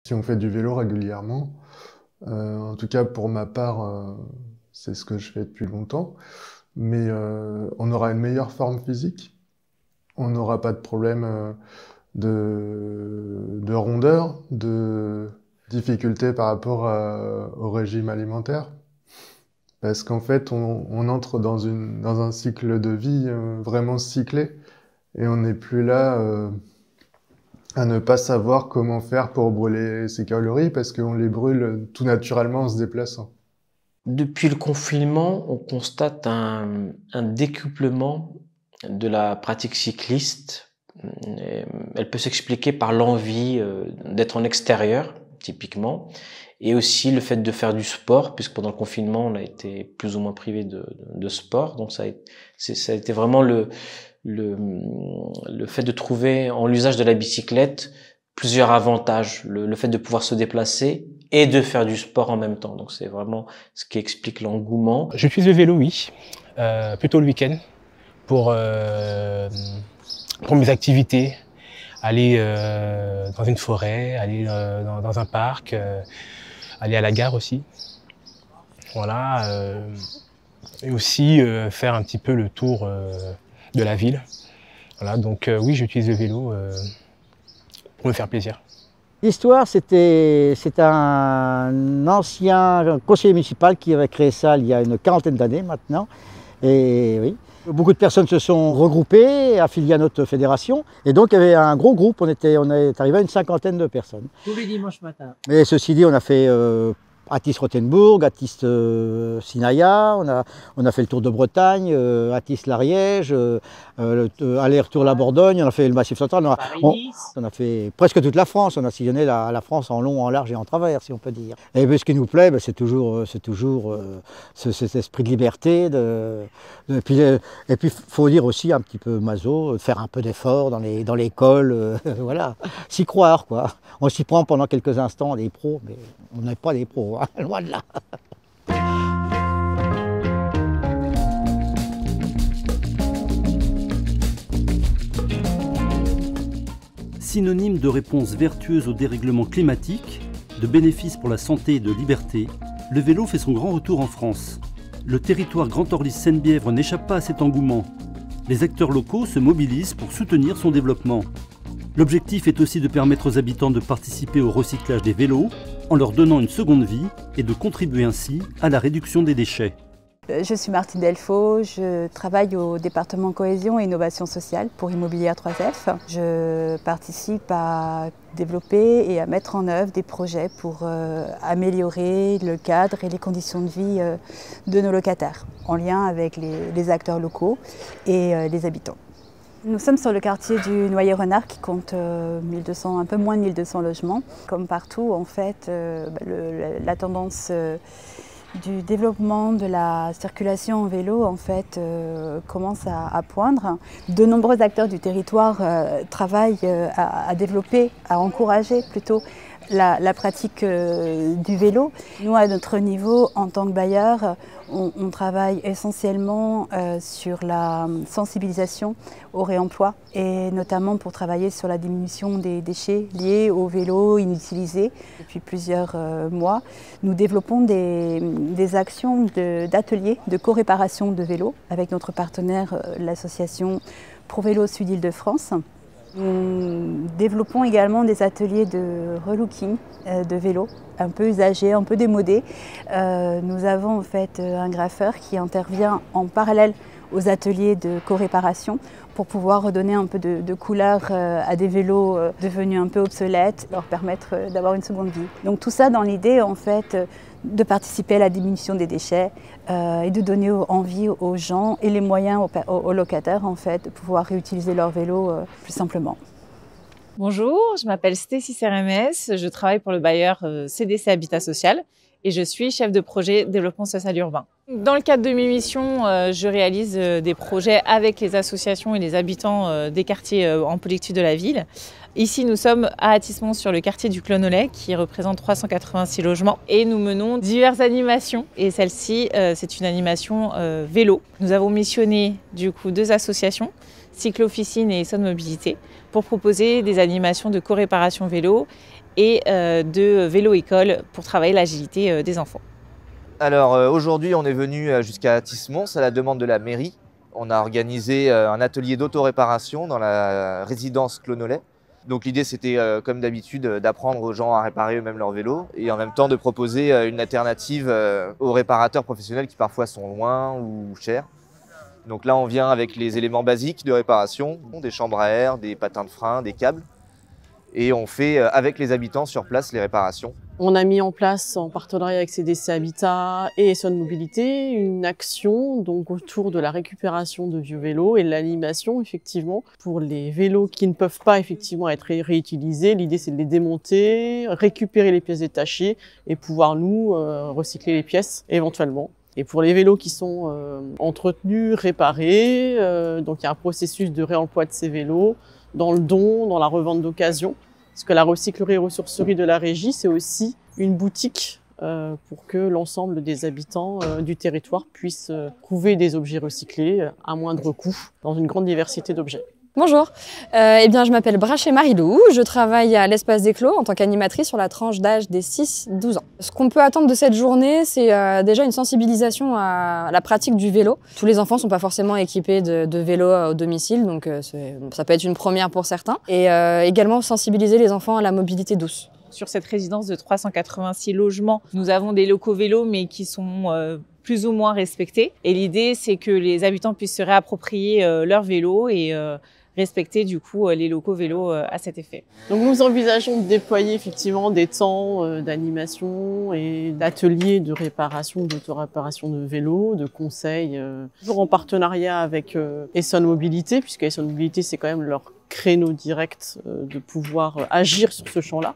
Si on fait du vélo régulièrement, en tout cas pour ma part, c'est ce que je fais depuis longtemps, mais on aura une meilleure forme physique, on n'aura pas de problème de rondeur, de difficulté par rapport au régime alimentaire. Parce qu'en fait, on entre dans un cycle de vie vraiment cyclé et on n'est plus là à ne pas savoir comment faire pour brûler ses calories parce qu'on les brûle tout naturellement en se déplaçant. Depuis le confinement, on constate un décuplement de la pratique cycliste. Elle peut s'expliquer par l'envie d'être en extérieur, typiquement, et aussi le fait de faire du sport, puisque pendant le confinement, on a été plus ou moins privé de sport. Donc ça a été vraiment le fait de trouver en l'usage de la bicyclette plusieurs avantages. Le fait de pouvoir se déplacer et de faire du sport en même temps. Donc c'est vraiment ce qui explique l'engouement. J'utilise le vélo, oui, plutôt le week-end pour mes activités. Aller dans une forêt, aller dans un parc, aller à la gare aussi. Voilà. Et aussi faire un petit peu le tour de la ville. Voilà, donc oui, j'utilise le vélo pour me faire plaisir. L'histoire, c'est un ancien conseiller municipal qui avait créé ça il y a une quarantaine d'années maintenant. Et oui, beaucoup de personnes se sont regroupées, affiliées à notre fédération. Et donc, il y avait un gros groupe, on est arrivé à une cinquantaine de personnes. Tous les dimanches matins. Mais ceci dit, on a fait Athis-Rothenburg, Athis-Sinaia, on a fait le Tour de Bretagne, Athis-l'Ariège, aller-retour la Bordogne, on a fait le Massif central, on a fait presque toute la France, on a sillonné la France en long, en large et en travers, si on peut dire. Et puis, ce qui nous plaît, c'est toujours cet esprit de liberté. Et puis, faut dire aussi un petit peu maso, de faire un peu d'effort dans l'école, voilà, s'y croire, quoi. On s'y prend pendant quelques instants, des pros, mais on n'est pas des pros, hein, loin de là. Synonyme de réponse vertueuse au dérèglement climatique, de bénéfices pour la santé et de liberté, le vélo fait son grand retour en France. Le territoire Grand Orly-Seine-Bièvre n'échappe pas à cet engouement. Les acteurs locaux se mobilisent pour soutenir son développement. L'objectif est aussi de permettre aux habitants de participer au recyclage des vélos en leur donnant une seconde vie et de contribuer ainsi à la réduction des déchets. Je suis Martine Delfaux, je travaille au département cohésion et innovation sociale pour Immobilier 3F. Je participe à développer et à mettre en œuvre des projets pour améliorer le cadre et les conditions de vie de nos locataires, en lien avec les acteurs locaux et les habitants. Nous sommes sur le quartier du Noyer-Renard qui compte un peu moins de 1200 logements. Comme partout, en fait, la tendance du développement de la circulation en vélo en fait, commence à poindre. De nombreux acteurs du territoire travaillent à développer, à encourager plutôt la pratique du vélo. Nous, à notre niveau, en tant que bailleur, on travaille essentiellement sur la sensibilisation au réemploi et notamment pour travailler sur la diminution des déchets liés au vélo inutilisé. Depuis plusieurs mois, nous développons des actions d'ateliers de co-réparation de vélos avec notre partenaire, l'association ProVélo Sud-Île-de-France. Nous développons également des ateliers de relooking de vélos, un peu usagés, un peu démodés. Nous avons en fait un graffeur qui intervient en parallèle aux ateliers de co-réparation pour pouvoir redonner un peu de couleur à des vélos devenus un peu obsolètes, leur permettre d'avoir une seconde vie. Donc tout ça dans l'idée en fait de participer à la diminution des déchets et de donner envie aux gens et les moyens aux locataires en fait, de pouvoir réutiliser leur vélo plus simplement. Bonjour, je m'appelle Stécie Céremès, je travaille pour le bailleur CDC Habitat Social et je suis chef de projet développement social urbain. Dans le cadre de mes missions, je réalise des projets avec les associations et les habitants des quartiers en politique de la ville. Ici, nous sommes à Athis-Mons sur le quartier du Clonolais qui représente 386 logements et nous menons diverses animations et celle-ci, c'est une animation vélo. Nous avons missionné du coup 2 associations, Cyclo Officine et Essonne Mobilité, pour proposer des animations de co-réparation vélo et de vélo-école pour travailler l'agilité des enfants. Alors aujourd'hui, on est venu jusqu'à Tismons à la demande de la mairie. On a organisé un atelier d'autoréparation dans la résidence Clonolet. Donc l'idée, c'était comme d'habitude d'apprendre aux gens à réparer eux-mêmes leur vélo et en même temps de proposer une alternative aux réparateurs professionnels qui parfois sont loin ou chers. Donc là, on vient avec les éléments basiques de réparation, des chambres à air, des patins de frein, des câbles. Et on fait avec les habitants sur place les réparations. On a mis en place, en partenariat avec CDC Habitat et Essonne Mobilité, une action donc autour de la récupération de vieux vélos et de l'animation, effectivement, pour les vélos qui ne peuvent pas effectivement être réutilisés. L'idée, c'est de les démonter, récupérer les pièces détachées et pouvoir, nous, recycler les pièces éventuellement. Et pour les vélos qui sont entretenus, réparés, donc il y a un processus de réemploi de ces vélos, dans le don, dans la revente d'occasion. Parce que la recyclerie et ressourcerie de la régie, c'est aussi une boutique pour que l'ensemble des habitants du territoire puissent trouver des objets recyclés à moindre coût dans une grande diversité d'objets. Bonjour, eh bien, je m'appelle Braché Marilou, je travaille à l'Espace des Clos en tant qu'animatrice sur la tranche d'âge des 6-12 ans. Ce qu'on peut attendre de cette journée, c'est déjà une sensibilisation à la pratique du vélo. Tous les enfants ne sont pas forcément équipés de vélo au domicile, donc ça peut être une première pour certains. Et également sensibiliser les enfants à la mobilité douce. Sur cette résidence de 386 logements, nous avons des locaux vélos, mais qui sont plus ou moins respectés. Et l'idée, c'est que les habitants puissent se réapproprier leur vélo et respecter du coup les locaux vélos à cet effet. Donc nous envisageons de déployer effectivement des temps d'animation et d'ateliers de réparation, d'autoréparation de vélos, de conseils, toujours en partenariat avec Essonne Mobilité, puisque Essonne Mobilité c'est quand même leur créneau direct de pouvoir agir sur ce champ-là.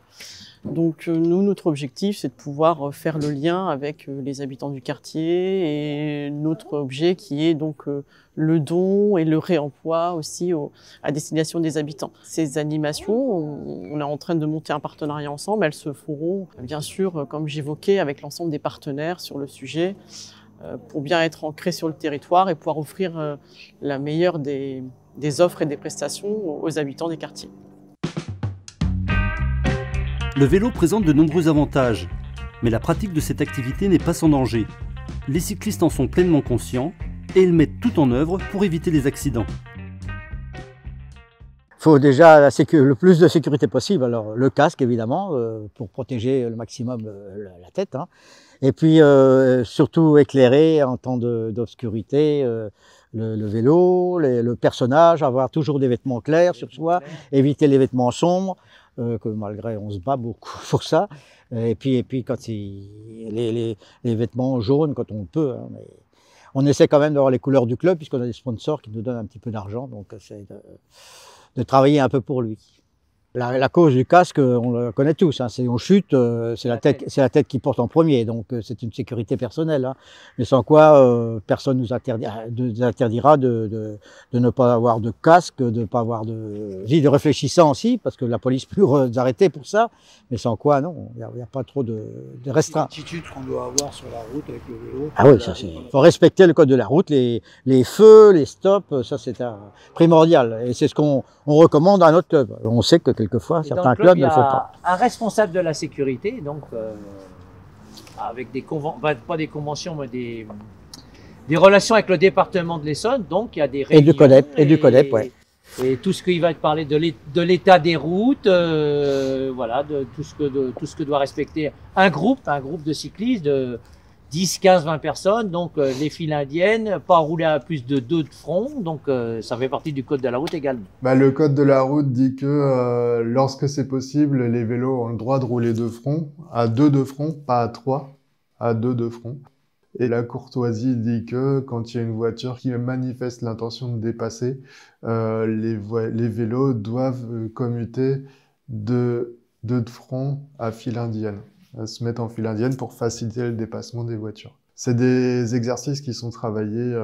Donc nous, notre objectif, c'est de pouvoir faire le lien avec les habitants du quartier et notre objet qui est donc le don et le réemploi aussi à destination des habitants. Ces animations, on est en train de monter un partenariat ensemble. Elles se feront, bien sûr, comme j'évoquais, avec l'ensemble des partenaires sur le sujet pour bien être ancrés sur le territoire et pouvoir offrir la meilleure des offres et des prestations aux habitants des quartiers. Le vélo présente de nombreux avantages, mais la pratique de cette activité n'est pas sans danger. Les cyclistes en sont pleinement conscients et ils mettent tout en œuvre pour éviter les accidents. Il faut déjà le plus de sécurité possible. Alors le casque évidemment pour protéger le maximum la tête, hein. Et puis surtout éclairer en temps d'obscurité le vélo, le personnage, avoir toujours des vêtements clairs sur soi, éviter les vêtements sombres. Que malgré on se bat beaucoup pour ça, et puis quand les vêtements jaunes quand on peut, hein, mais on essaie quand même d'avoir les couleurs du club puisqu'on a des sponsors qui nous donnent un petit peu d'argent, donc c'est de travailler un peu pour lui. La cause du casque, on la connaît tous, hein, on chute, c'est la tête qui porte en premier, donc c'est une sécurité personnelle, hein, mais sans quoi personne nous interdira de ne pas avoir de casque, de ne pas avoir de réfléchissant aussi, parce que la police peut nous arrêter pour ça, mais sans quoi non, il n'y a pas trop de restreintes. L'attitude qu'on doit avoir sur la route avec le vélo. Ah oui, ça c'est. Il faut respecter le code de la route, les feux, les stops, ça c'est primordial, et c'est ce qu'on recommande à notre club. On sait que quelquefois, certains clubs ne le font pas. Un responsable de la sécurité, donc avec pas des conventions, mais des relations avec le département de l'Essonne, donc il y a des réunions. Et du CODEP, ouais. Et tout ce qui va être parlé de l'état des routes, voilà, de tout ce que doit respecter un groupe de cyclistes de 10, 15, 20 personnes, donc les files indiennes, pas rouler à plus de 2 de front, donc ça fait partie du code de la route également. Le code de la route dit que lorsque c'est possible, les vélos ont le droit de rouler de front, à 2 de front, pas à 3, à 2 de front. Et la courtoisie dit que quand il y a une voiture qui manifeste l'intention de dépasser, les vélos doivent commuter de front à file indienne, à se mettre en file indienne pour faciliter le dépassement des voitures. C'est des exercices qui sont travaillés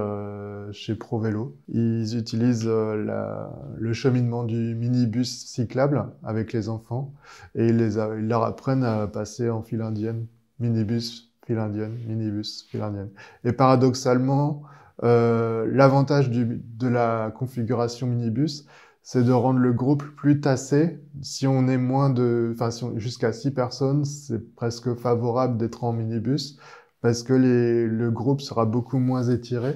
chez ProVélo. Ils utilisent le cheminement du minibus cyclable avec les enfants et ils leur apprennent à passer en file indienne, minibus, file indienne, minibus, file indienne. Et paradoxalement, l'avantage de la configuration minibus, c'est de rendre le groupe plus tassé. Si on est moins de, enfin, jusqu'à 6 personnes, c'est presque favorable d'être en minibus parce que le groupe sera beaucoup moins étiré.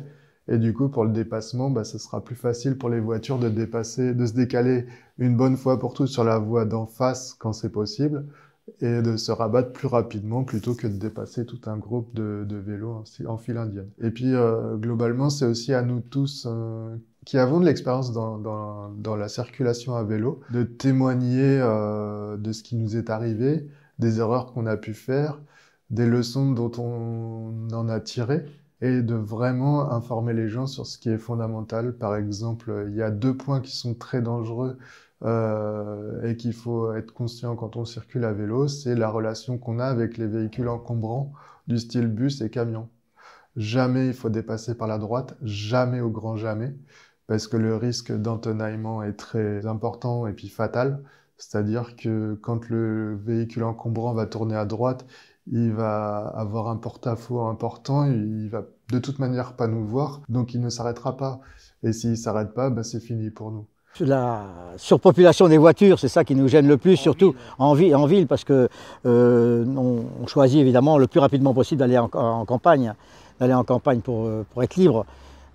Et du coup, pour le dépassement, bah, ce sera plus facile pour les voitures de se décaler une bonne fois pour toutes sur la voie d'en face quand c'est possible et de se rabattre plus rapidement plutôt que de dépasser tout un groupe de vélos en file indienne. Et puis, globalement, c'est aussi à nous tous qui avons de l'expérience dans la circulation à vélo, de témoigner de ce qui nous est arrivé, des erreurs qu'on a pu faire, des leçons dont on en a tiré, et de vraiment informer les gens sur ce qui est fondamental. Par exemple, il y a 2 points qui sont très dangereux et qu'il faut être conscient quand on circule à vélo, c'est la relation qu'on a avec les véhicules encombrants du style bus et camion. Jamais il faut dépasser par la droite, jamais au grand jamais, parce que le risque d'entenaillement est très important et puis fatal. C'est-à-dire que quand le véhicule encombrant va tourner à droite, il va avoir un porte-à-faux important, il va de toute manière pas nous voir, donc il ne s'arrêtera pas. Et s'il s'arrête pas, bah, c'est fini pour nous. La surpopulation des voitures, c'est ça qui nous gêne le plus, surtout en ville, parce que on choisit évidemment le plus rapidement possible d'aller en campagne, pour être libre.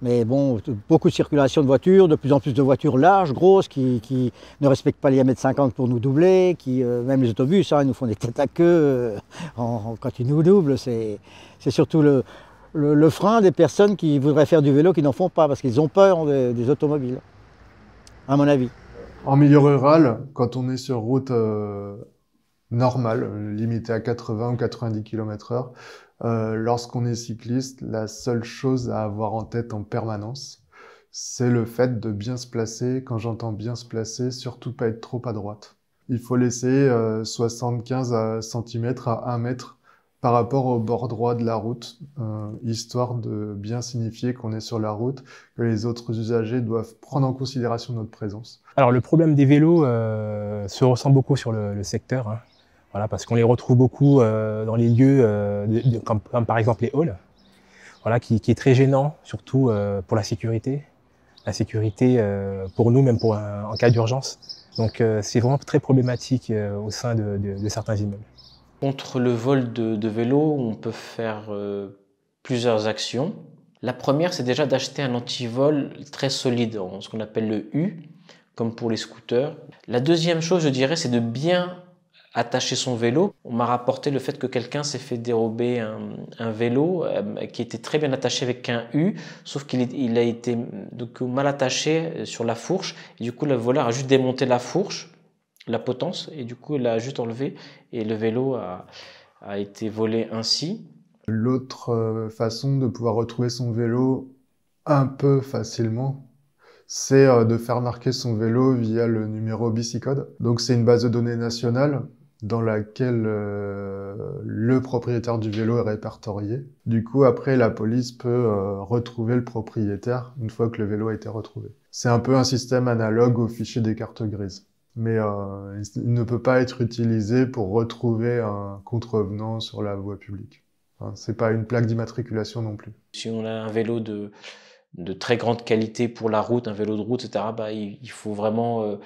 Mais bon, beaucoup de circulation de voitures, de plus en plus de voitures larges, grosses, qui ne respectent pas les 1,50 m pour nous doubler, même les autobus, hein, ils nous font des têtes à queue quand ils nous doublent. C'est surtout le frein des personnes qui voudraient faire du vélo qui n'en font pas, parce qu'ils ont peur des automobiles, à mon avis. En milieu rural, quand on est sur route normale, limitée à 80 ou 90 km/h, lorsqu'on est cycliste, la seule chose à avoir en tête en permanence, c'est le fait de bien se placer. Quand j'entends bien se placer, surtout pas être trop à droite. Il faut laisser 75 cm à 1 mètre par rapport au bord droit de la route, histoire de bien signifier qu'on est sur la route, que les autres usagers doivent prendre en considération notre présence. Alors le problème des vélos se ressent beaucoup sur le secteur, hein. Voilà, parce qu'on les retrouve beaucoup dans les lieux comme par exemple les halls, voilà, qui est très gênant, surtout pour la sécurité. La sécurité pour nous, même en cas d'urgence. Donc c'est vraiment très problématique au sein de certains immeubles. Contre le vol de vélo, on peut faire plusieurs actions. La première, c'est déjà d'acheter un antivol très solide, ce qu'on appelle le U, comme pour les scooters. La deuxième chose, je dirais, c'est de bien attacher son vélo. On m'a rapporté le fait que quelqu'un s'est fait dérober un vélo qui était très bien attaché avec un U, sauf qu'il a été donc mal attaché sur la fourche. Et du coup, le voleur a juste démonté la fourche, la potence, et du coup, il l'a juste enlevé et le vélo a été volé ainsi. L'autre façon de pouvoir retrouver son vélo un peu facilement, c'est de faire marquer son vélo via le numéro Bicicode. Donc c'est une base de données nationale dans laquelle le propriétaire du vélo est répertorié. Du coup, après, la police peut retrouver le propriétaire une fois que le vélo a été retrouvé. C'est un peu un système analogue au fichier des cartes grises. Mais il ne peut pas être utilisé pour retrouver un contrevenant sur la voie publique. Enfin, c'est pas une plaque d'immatriculation non plus. Si on a un vélo de très grande qualité pour la route, un vélo de route, etc., bah, il faut vraiment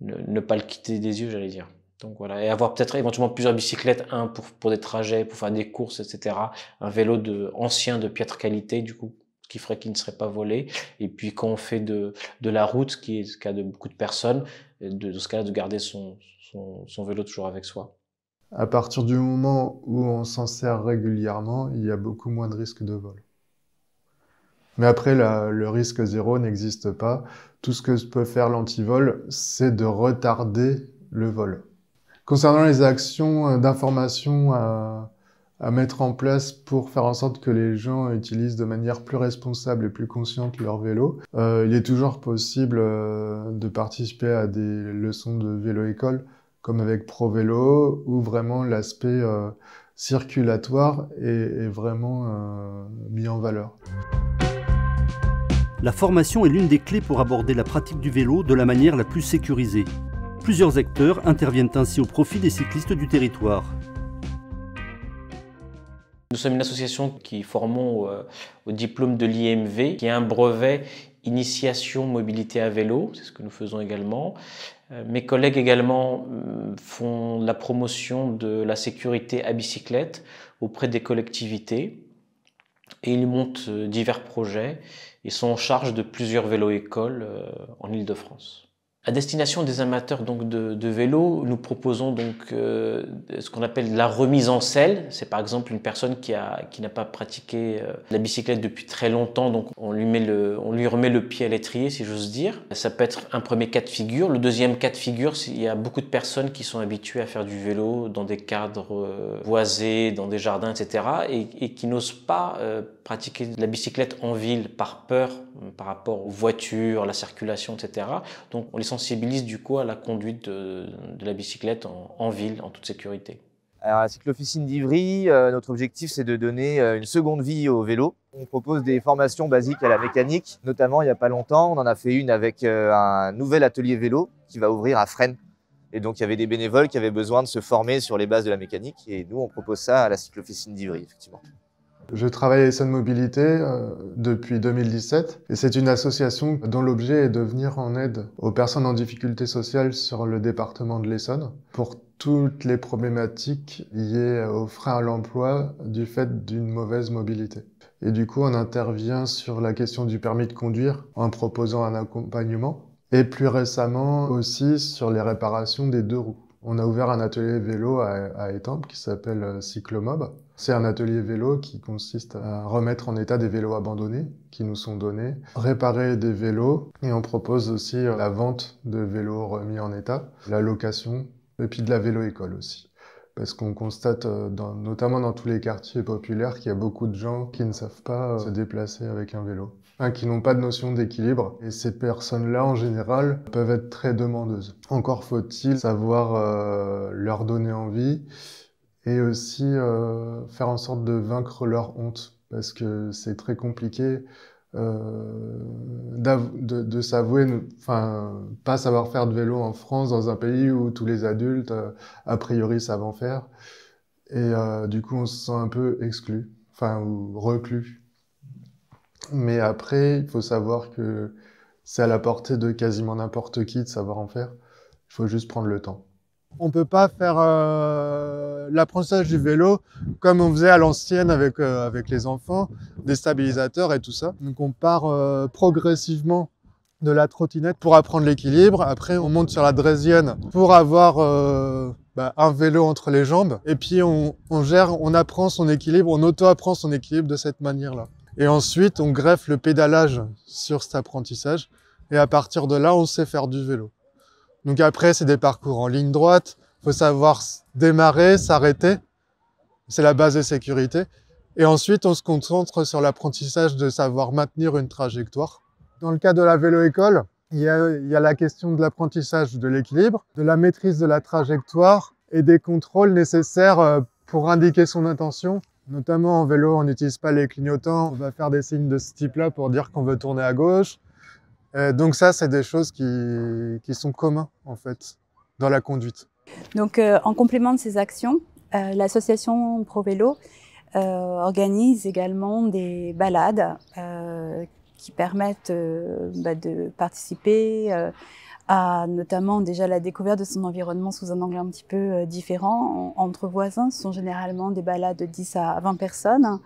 ne pas le quitter des yeux, j'allais dire. Donc voilà, et avoir peut-être éventuellement plusieurs bicyclettes, un pour des trajets, pour faire des courses, etc. Un vélo ancien de piètre qualité, du coup, qui ferait qu'il ne serait pas volé. Et puis quand on fait de la route, ce qui est le cas de beaucoup de personnes, de ce cas-là, de garder son vélo toujours avec soi. À partir du moment où on s'en sert régulièrement, il y a beaucoup moins de risques de vol. Mais après, le risque zéro n'existe pas. Tout ce que peut faire l'antivol, c'est de retarder le vol. Concernant les actions d'information à mettre en place pour faire en sorte que les gens utilisent de manière plus responsable et plus consciente leur vélo, il est toujours possible de participer à des leçons de vélo-école, comme avec ProVélo, où vraiment l'aspect circulatoire est vraiment mis en valeur. La formation est l'une des clés pour aborder la pratique du vélo de la manière la plus sécurisée. Plusieurs acteurs interviennent ainsi au profit des cyclistes du territoire. Nous sommes une association qui formons au diplôme de l'IMV, qui est un brevet initiation mobilité à vélo, c'est ce que nous faisons également. Mes collègues également font la promotion de la sécurité à bicyclette auprès des collectivités et ils montent divers projets et sont en charge de plusieurs vélos-écoles en Île-de-France. À destination des amateurs donc de vélo, nous proposons donc ce qu'on appelle la remise en selle. C'est par exemple une personne qui n'a pas pratiqué la bicyclette depuis très longtemps, donc on lui remet le pied à l'étrier, si j'ose dire. Ça peut être un premier cas de figure. Le deuxième cas de figure, il y a beaucoup de personnes qui sont habituées à faire du vélo dans des cadres boisés, dans des jardins, etc. et qui n'osent pas pratiquer la bicyclette en ville par peur par rapport aux voitures, la circulation, etc. Donc on les sensibilise du coup à la conduite de la bicyclette en ville, en toute sécurité. Alors, à la cyclo-officine d'Ivry, notre objectif c'est de donner une seconde vie au vélo. On propose des formations basiques à la mécanique, notamment il n'y a pas longtemps, on en a fait une avec un nouvel atelier vélo qui va ouvrir à Fresnes. Et donc il y avait des bénévoles qui avaient besoin de se former sur les bases de la mécanique et nous on propose ça à la cyclo-officine d'Ivry, effectivement. Je travaille à Essonne Mobilité depuis 2017 et c'est une association dont l'objet est de venir en aide aux personnes en difficulté sociale sur le département de l'Essonne pour toutes les problématiques liées aux freins à l'emploi du fait d'une mauvaise mobilité. Et du coup, on intervient sur la question du permis de conduire en proposant un accompagnement et plus récemment aussi sur les réparations des deux roues. On a ouvert un atelier vélo à Étampes qui s'appelle Cyclomob. C'est un atelier vélo qui consiste à remettre en état des vélos abandonnés qui nous sont donnés, réparer des vélos et on propose aussi la vente de vélos remis en état, la location et puis de la vélo-école aussi. Parce qu'on constate, notamment dans tous les quartiers populaires, qu'il y a beaucoup de gens qui ne savent pas se déplacer avec un vélo, qui n'ont pas de notion d'équilibre. Et ces personnes-là, en général, peuvent être très demandeuses. Encore faut-il savoir leur donner envie et aussi faire en sorte de vaincre leur honte, parce que c'est très compliqué de s'avouer, pas savoir faire de vélo en France, dans un pays où tous les adultes, a priori, savent en faire. Et du coup, on se sent un peu exclu, ou reclus. Mais après, il faut savoir que c'est à la portée de quasiment n'importe qui de savoir en faire. Il faut juste prendre le temps. On ne peut pas faire l'apprentissage du vélo comme on faisait à l'ancienne avec les enfants, des stabilisateurs et tout ça. Donc on part progressivement de la trottinette pour apprendre l'équilibre. Après on monte sur la draisienne pour avoir un vélo entre les jambes. Et puis on apprend son équilibre, on auto-apprend son équilibre de cette manière-là. Et ensuite on greffe le pédalage sur cet apprentissage. Et à partir de là on sait faire du vélo. Donc après, c'est des parcours en ligne droite. Il faut savoir démarrer, s'arrêter. C'est la base de sécurité. Et ensuite, on se concentre sur l'apprentissage de savoir maintenir une trajectoire. Dans le cas de la vélo-école, il y a la question de l'apprentissage de l'équilibre, de la maîtrise de la trajectoire et des contrôles nécessaires pour indiquer son intention. Notamment en vélo, on n'utilise pas les clignotants. On va faire des signes de ce type-là pour dire qu'on veut tourner à gauche. Donc ça, c'est des choses qui sont communs, en fait, dans la conduite. Donc, en complément de ces actions, l'association ProVélo organise également des balades qui permettent de participer à notamment déjà la découverte de son environnement sous un angle un petit peu différent. Entre voisins, ce sont généralement des balades de 10 à 20 personnes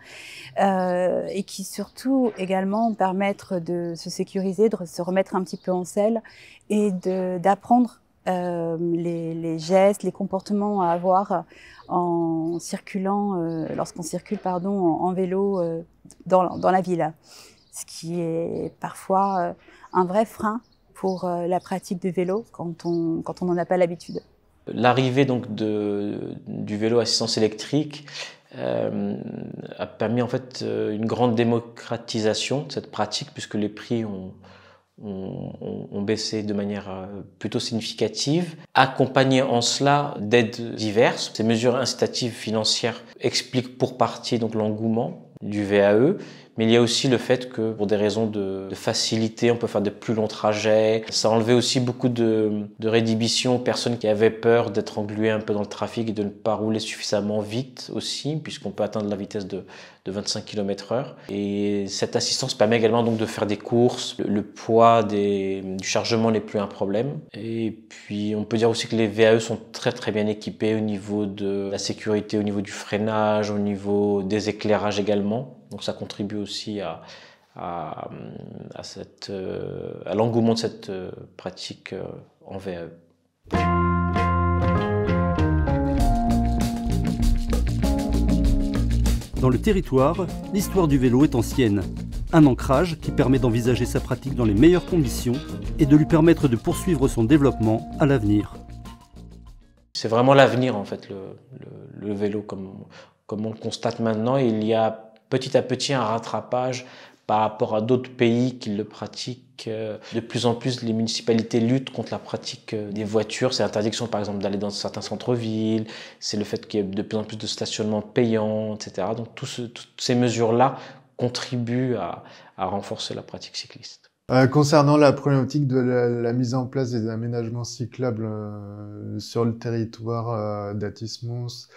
et qui surtout également permettent de se sécuriser, de se remettre un petit peu en selle et d'apprendre les gestes, les comportements à avoir en circulant, lorsqu'on circule en vélo dans la ville. Ce qui est parfois un vrai frein pour la pratique du vélo quand on n'en a pas l'habitude. L'arrivée donc du vélo à assistance électrique a permis en fait une grande démocratisation de cette pratique puisque les prix ont baissé de manière plutôt significative, accompagné en cela d'aides diverses. Ces mesures incitatives financières expliquent pour partie donc l'engouement du VAE, Mais il y a aussi le fait que pour des raisons de facilité, on peut faire de plus longs trajets. Ça a enlevé aussi beaucoup de rédhibition aux personnes qui avaient peur d'être engluées un peu dans le trafic et de ne pas rouler suffisamment vite aussi, puisqu'on peut atteindre la vitesse de 25 km/h. Et cette assistance permet également donc de faire des courses. Le poids du chargement n'est plus un problème. Et puis on peut dire aussi que les VAE sont très bien équipés au niveau de la sécurité, au niveau du freinage, au niveau des éclairages également. Donc ça contribue aussi à l'engouement de cette pratique en VAE. Dans le territoire, l'histoire du vélo est ancienne. Un ancrage qui permet d'envisager sa pratique dans les meilleures conditions et de lui permettre de poursuivre son développement à l'avenir. C'est vraiment l'avenir en fait, le vélo comme on le constate maintenant. Il y a petit à petit un rattrapage par rapport à d'autres pays qui le pratiquent. De plus en plus, les municipalités luttent contre la pratique des voitures. C'est l'interdiction, par exemple, d'aller dans certains centres-villes. C'est le fait qu'il y ait de plus en plus de stationnements payants, etc. Donc, toutes ces mesures-là contribuent à renforcer la pratique cycliste. Concernant la problématique de la mise en place des aménagements cyclables sur le territoire d'Athis-Mons,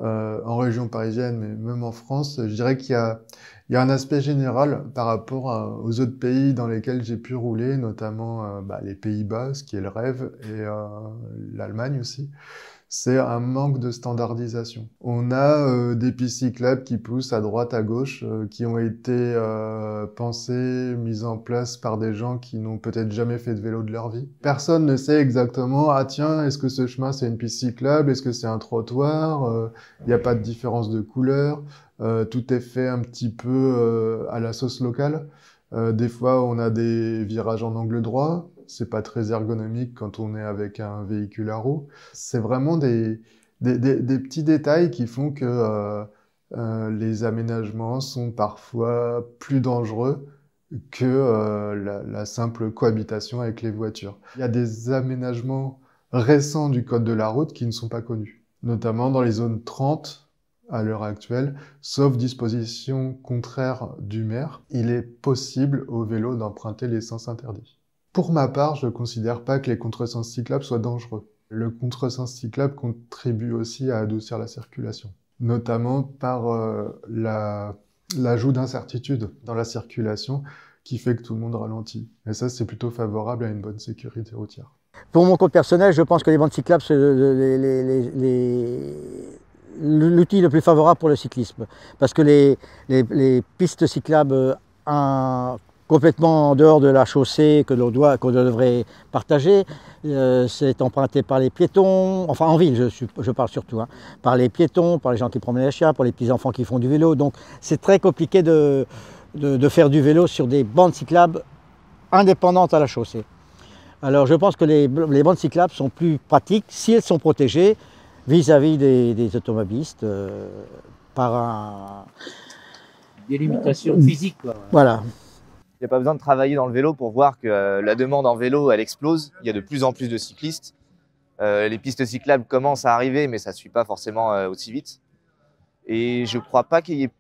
en région parisienne, mais même en France, je dirais qu'il y a un aspect général par rapport aux autres pays dans lesquels j'ai pu rouler, notamment les Pays-Bas, ce qui est le rêve, et l'Allemagne aussi. C'est un manque de standardisation. On a des pistes cyclables qui poussent à droite, à gauche, qui ont été pensées, mises en place par des gens qui n'ont peut-être jamais fait de vélo de leur vie. Personne ne sait exactement, ah tiens, est-ce que ce chemin c'est une piste cyclable, est-ce que c'est un trottoir, il n'y a pas de différence de couleur, tout est fait un petit peu à la sauce locale. Des fois, on a des virages en angle droit. C'est pas très ergonomique quand on est avec un véhicule à roues. C'est vraiment des petits détails qui font que les aménagements sont parfois plus dangereux que la simple cohabitation avec les voitures. Il y a des aménagements récents du code de la route qui ne sont pas connus, notamment dans les zones 30 à l'heure actuelle, sauf disposition contraire du maire, il est possible au vélo d'emprunter les sens interdits. Pour ma part, je ne considère pas que les contresens cyclables soient dangereux. Le contresens cyclable contribue aussi à adoucir la circulation, notamment par l'ajout d'incertitude dans la circulation qui fait que tout le monde ralentit. Et ça, c'est plutôt favorable à une bonne sécurité routière. Pour mon compte personnel, je pense que les bandes cyclables, c'est l'outil le plus favorable pour le cyclisme. Parce que les pistes cyclables complètement en dehors de la chaussée qu'on devrait partager, c'est emprunté par les piétons, enfin en ville je parle surtout, hein, par les piétons, par les gens qui promènent les chiens, par les petits-enfants qui font du vélo. Donc c'est très compliqué de faire du vélo sur des bandes cyclables indépendantes à la chaussée. Alors je pense que les bandes cyclables sont plus pratiques si elles sont protégées vis-à-vis des automobilistes par des limitations physiques, quoi. Voilà. Il n'y a pas besoin de travailler dans le vélo pour voir que la demande en vélo, elle explose. Il y a de plus en plus de cyclistes. Les pistes cyclables commencent à arriver, mais ça ne suit pas forcément aussi vite. Et je ne crois pas qu'il y ait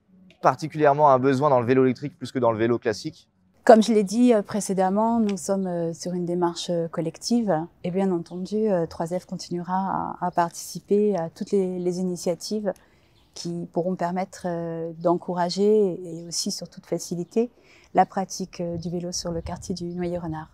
particulièrement un besoin dans le vélo électrique plus que dans le vélo classique. Comme je l'ai dit précédemment, nous sommes sur une démarche collective et bien entendu, 3F continuera à participer à toutes les initiatives qui pourront permettre d'encourager et aussi surtout de faciliter la pratique du vélo sur le quartier du Noyer-Renard.